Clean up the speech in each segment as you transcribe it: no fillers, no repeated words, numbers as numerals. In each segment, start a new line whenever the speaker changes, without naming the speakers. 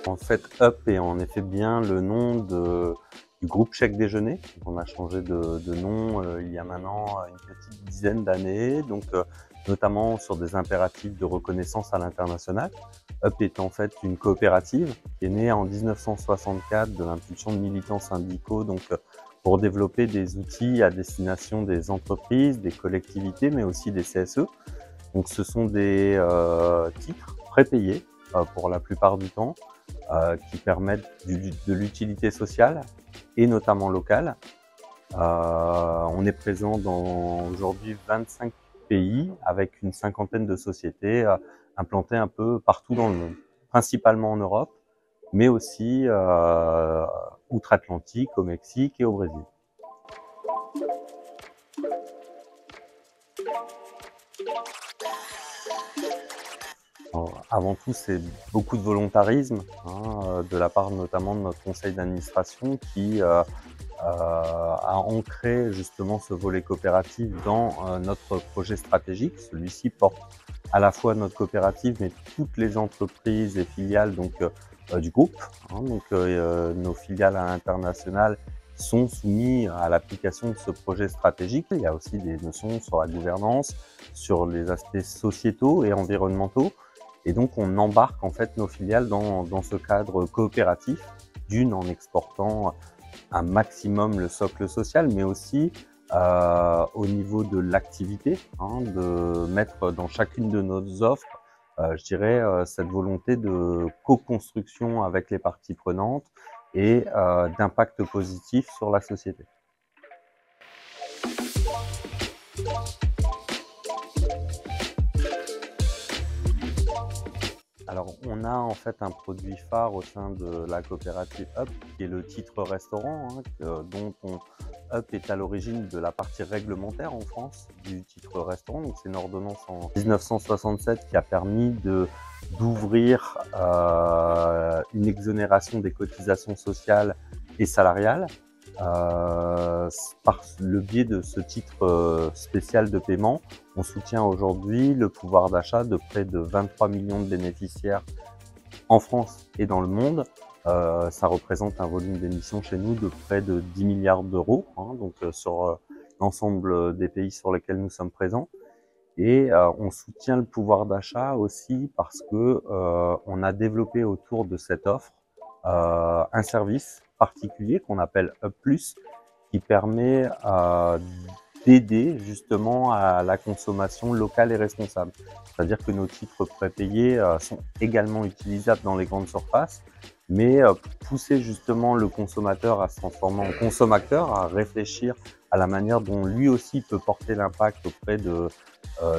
En fait, Up est en effet bien le nom du groupe Chèque Déjeuner. On a changé de nom il y a maintenant une petite dizaine d'années, donc notamment sur des impératifs de reconnaissance à l'international. Up est en fait une coopérative qui est née en 1964 de l'impulsion de militants syndicaux, donc pour développer des outils à destination des entreprises, des collectivités, mais aussi des CSE. Donc ce sont des titres prépayés pour la plupart du temps, qui permettent de l'utilité sociale et notamment locale. On est présent dans aujourd'hui 25 pays avec une cinquantaine de sociétés implantées un peu partout dans le monde, principalement en Europe, mais aussi outre-Atlantique, au Mexique et au Brésil. Alors, avant tout, c'est beaucoup de volontarisme de la part notamment de notre conseil d'administration qui a ancré justement ce volet coopératif dans notre projet stratégique. Celui-ci porte à la fois notre coopérative, mais toutes les entreprises et filiales du groupe. Nos filiales à l'international sont soumises à l'application de ce projet stratégique. Il y a aussi des notions sur la gouvernance, sur les aspects sociétaux et environnementaux. Et donc, on embarque en fait nos filiales dans ce cadre coopératif, d'une en exportant un maximum le socle social, mais aussi au niveau de l'activité, de mettre dans chacune de nos offres, je dirais, cette volonté de co-construction avec les parties prenantes et d'impact positif sur la société. Alors, on a en fait un produit phare au sein de la coopérative Up, qui est le titre restaurant, dont Up est à l'origine de la partie réglementaire en France du titre restaurant. Donc, c'est une ordonnance en 1967 qui a permis d'ouvrir une exonération des cotisations sociales et salariales par le biais de ce titre spécial de paiement. On soutient aujourd'hui le pouvoir d'achat de près de 23 millions de bénéficiaires en France et dans le monde. Ça représente un volume d'émissions chez nous de près de 10 milliards d'euros, sur l'ensemble des pays sur lesquels nous sommes présents. Et on soutient le pouvoir d'achat aussi parce que on a développé autour de cette offre un service particulier qu'on appelle Up+, qui permet d'aider justement à la consommation locale et responsable. C'est-à-dire que nos titres prépayés sont également utilisables dans les grandes surfaces, mais pousser justement le consommateur à se transformer en consommateur, à réfléchir à la manière dont lui aussi peut porter l'impact auprès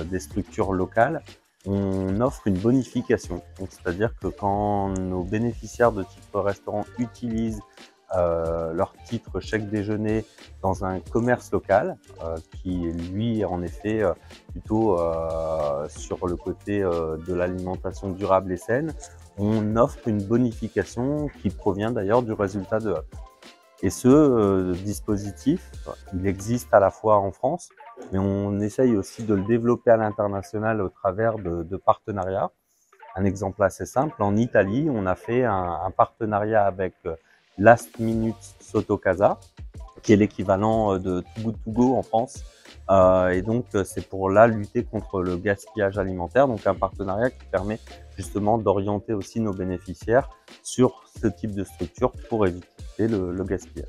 des structures locales. On offre une bonification. C'est-à-dire que quand nos bénéficiaires de titres restaurants utilisent leur titre chèque déjeuner dans un commerce local qui lui est en effet plutôt sur le côté de l'alimentation durable et saine, on offre une bonification qui provient d'ailleurs du résultat de Up. Et ce dispositif, il existe à la fois en France, mais on essaye aussi de le développer à l'international au travers de partenariats. Un exemple assez simple, en Italie, on a fait un partenariat avec Last Minute Sotto-Casa, qui est l'équivalent de Too Good To Go en France. Et donc, c'est pour là lutter contre le gaspillage alimentaire. Donc, un partenariat qui permet justement d'orienter aussi nos bénéficiaires sur ce type de structure pour éviter le gaspillage.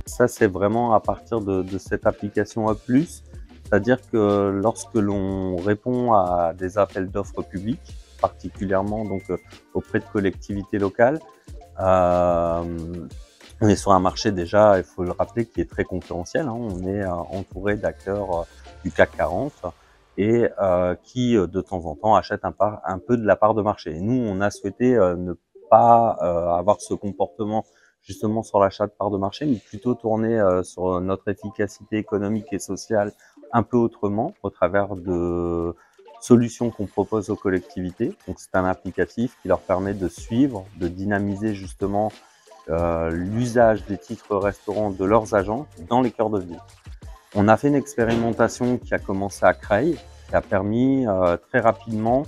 Ça, c'est vraiment à partir de cette application A+, c'est-à-dire que lorsque l'on répond à des appels d'offres publics, particulièrement donc auprès de collectivités locales, on est sur un marché déjà, il faut le rappeler, qui est très concurrentiel. On est entouré d'acteurs du CAC 40 et qui de temps en temps achètent un peu de la part de marché. Et nous, on a souhaité ne pas avoir ce comportement justement sur l'achat de part de marché, mais plutôt tourner sur notre efficacité économique et sociale un peu autrement, au travers de solution qu'on propose aux collectivités. Donc c'est un applicatif qui leur permet de suivre, de dynamiser justement l'usage des titres restaurants de leurs agents dans les cœurs de ville. On a fait une expérimentation qui a commencé à Creil, qui a permis très rapidement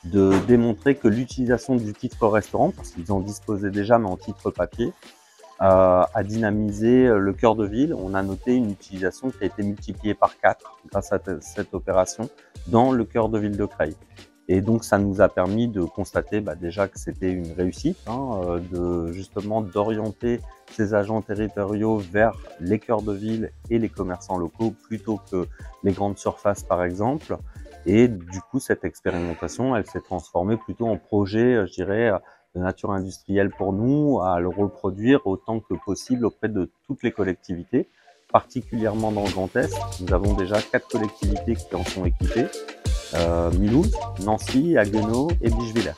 de démontrer que l'utilisation du titre restaurant, parce qu'ils en disposaient déjà mais en titre papier, a dynamisé le cœur de ville. On a noté une utilisation qui a été multipliée par 4 grâce à cette opération dans le cœur de ville de Creil. Et donc ça nous a permis de constater déjà que c'était une réussite, justement d'orienter ces agents territoriaux vers les cœurs de ville et les commerçants locaux plutôt que les grandes surfaces par exemple. Et du coup cette expérimentation, elle s'est transformée plutôt en projet, je dirais, de nature industrielle pour nous, à le reproduire autant que possible auprès de toutes les collectivités, particulièrement dans le Grand Est. Nous avons déjà 4 collectivités qui en sont équipées. Mulhouse, Nancy, Haguenau et Bischwiller.